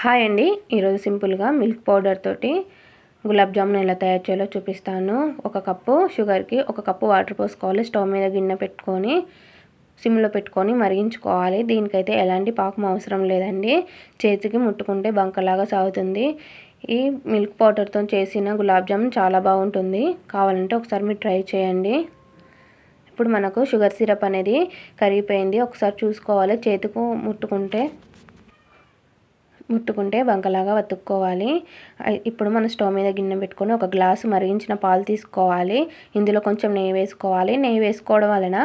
Hi అండి. ఈరోజు సింపుల్గా మిల్క్ పౌడర్ తోటి గులాబ్ జామున్ ఎలా తయారు చేయాలో చూపిస్తాను. ఒక కప్పు షుగర్కి ఒక కప్పు వాటర్ పోసుకోవాలి. స్టవ్ మీద గిన్నె పెట్టుకొని సిమ్లో పెట్టుకొని మరిగించుకోవాలి. దీనికైతే ఎలాంటి పాకం అవసరం లేదండి. చేతికి ముట్టుకుంటే బంకలాగా సాగుతుంది. ఈ మిల్క్ పౌడర్తో చేసిన గులాబ్ జామున్ చాలా బాగుంటుంది. కావాలంటే ఒకసారి మీరు ట్రై చేయండి. ఇప్పుడు మనకు షుగర్ సిరప్ అనేది కరిగిపోయింది. ఒకసారి చూసుకోవాలి. చేతికి ముట్టుకుంటే బంకలాగా వత్తుక్కోవాలి. ఇప్పుడు మన స్టవ్ మీద గిన్నె పెట్టుకొని ఒక గ్లాసు మరిగించిన పాలు తీసుకోవాలి. ఇందులో కొంచెం నెయ్యి వేసుకోవాలి. నెయ్యి వేసుకోవడం వలన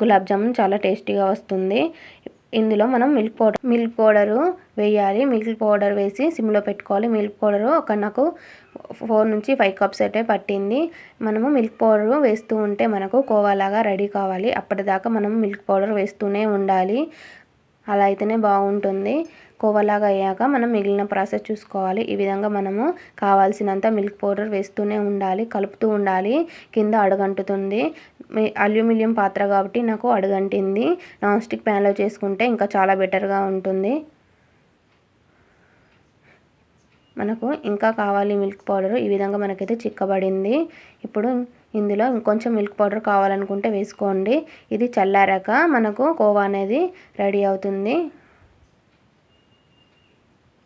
గులాబ్ జామున్ చాలా టేస్టీగా వస్తుంది. ఇందులో మనం మిల్క్ పౌడరు వేయాలి. మిల్క్ పౌడర్ వేసి సిమ్లో పెట్టుకోవాలి. మిల్క్ పౌడరు నాకు 4 నుంచి 5 కప్స్ అయితే పట్టింది. మనము మిల్క్ పౌడరు వేస్తూ ఉంటే మనకు కోవాలాగా రెడీ కావాలి. అప్పటిదాకా మనం మిల్క్ పౌడర్ వేస్తూనే ఉండాలి. అలా అయితేనే బాగుంటుంది. కోవలాగా అయ్యాక మనం మిగిలిన ప్రాసెస్ చూసుకోవాలి. ఈ విధంగా మనము కావాల్సినంత మిల్క్ పౌడర్ వేస్తూనే ఉండాలి, కలుపుతూ ఉండాలి. కింద అడుగంటుతుంది. అల్యూమినియం పాత్ర కాబట్టి నాకు అడుగంటింది. నాన్ స్టిక్ ప్యాన్లో చేసుకుంటే ఇంకా చాలా బెటర్గా ఉంటుంది. మనకు ఇంకా కావాలి మిల్క్ పౌడర్. ఈ విధంగా మనకైతే చిక్కబడింది. ఇప్పుడు ఇందులో ఇంకొంచెం మిల్క్ పౌడర్ కావాలనుకుంటే వేసుకోండి. ఇది చల్లారాక మనకు కోవా అనేది రెడీ అవుతుంది.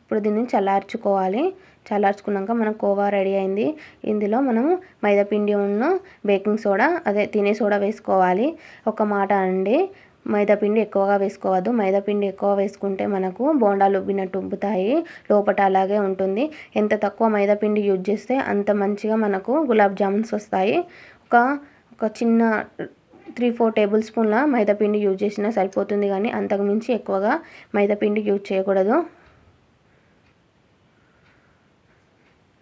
ఇప్పుడు దీన్ని చల్లార్చుకోవాలి. చల్లార్చుకున్నాక మనకు కోవా రెడీ అయింది. ఇందులో మనం మైదాపిండి బేకింగ్ సోడా తినే సోడా వేసుకోవాలి. ఒక మాట అండి, మైదాపిండి ఎక్కువగా వేసుకోవద్దు. మైదాపిండి ఎక్కువ వేసుకుంటే మనకు బోండాలు ఉబ్బినట్టు ఉబ్బుతాయి, లోపట అలాగే ఉంటుంది. ఎంత తక్కువ మైదాపిండి యూజ్ చేస్తే అంత మంచిగా మనకు గులాబ్ జామున్స్ వస్తాయి. ఒక చిన్న 3-4 టేబుల్ స్పూన్ల మైదాపిండి యూజ్ చేసినా సరిపోతుంది, కానీ అంతకుమించి ఎక్కువగా మైదాపిండి యూజ్ చేయకూడదు.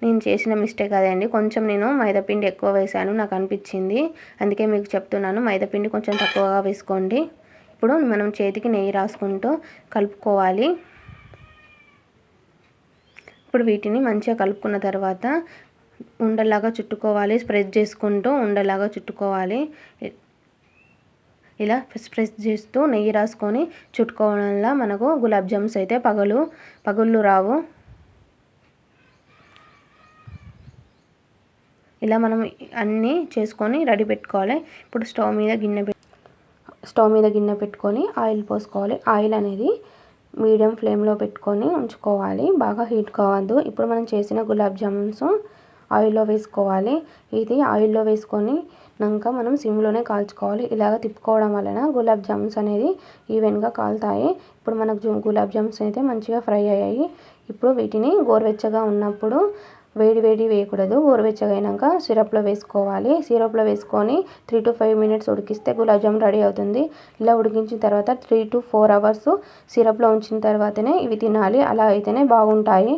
నేను చేసిన మిస్టేక్ అదే అండి. కొంచెం నేను మైదాపిండి ఎక్కువ వేసాను, నాకు అనిపించింది. అందుకే మీకు చెప్తున్నాను, మైదాపిండి కొంచెం తక్కువగా వేసుకోండి. ఇప్పుడు మనం చేతికి నెయ్యి రాసుకుంటూ కలుపుకోవాలి. ఇప్పుడు వీటిని మంచిగా కలుపుకున్న తర్వాత ఉండలాగా చుట్టుకోవాలి. స్ప్రెడ్ చేసుకుంటూ ఉండలాగా చుట్టుకోవాలి. ఇలా స్ప్రెస్ చేస్తూ నెయ్యి రాసుకొని చుట్టుకోవడం వల్ల మనకు గులాబ్ జామ్స్ అయితే పగుళ్ళు రావు. ఇలా మనం అన్నీ చేసుకొని రెడీ పెట్టుకోవాలి. ఇప్పుడు స్టవ్ మీద గిన్నె పెట్టుకొని ఆయిల్ పోసుకోవాలి. ఆయిల్ అనేది మీడియం ఫ్లేమ్లో పెట్టుకొని ఉంచుకోవాలి. బాగా హీట్ కావద్దు. ఇప్పుడు మనం చేసిన గులాబ్ జామున్స్ ఆయిల్లో వేసుకోవాలి. ఇది ఆయిల్లో వేసుకొనినాక మనం సిమ్లోనే కాల్చుకోవాలి. ఇలాగ తిప్పుకోవడం వలన గులాబ్ జామున్స్ అనేది ఈవెన్గా కాలుతాయి. ఇప్పుడు మనకు గులాబ్ జామున్స్ అయితే మంచిగా ఫ్రై అయ్యాయి. ఇప్పుడు వీటిని గోరువెచ్చగా ఉన్నప్పుడు వేడి వేయకూడదు. గోరువెచ్చగా అయినాక సిరప్లో వేసుకోవాలి. సిరప్లో వేసుకొని 3 to 5 minutes ఉడికిస్తే గులాబ్ జామున్ రెడీ అవుతుంది. ఇలా ఉడికించిన తర్వాత 3 to 4 hours సిరప్లో ఉంచిన తర్వాతనే ఇవి తినాలి. అలా అయితేనే బాగుంటాయి.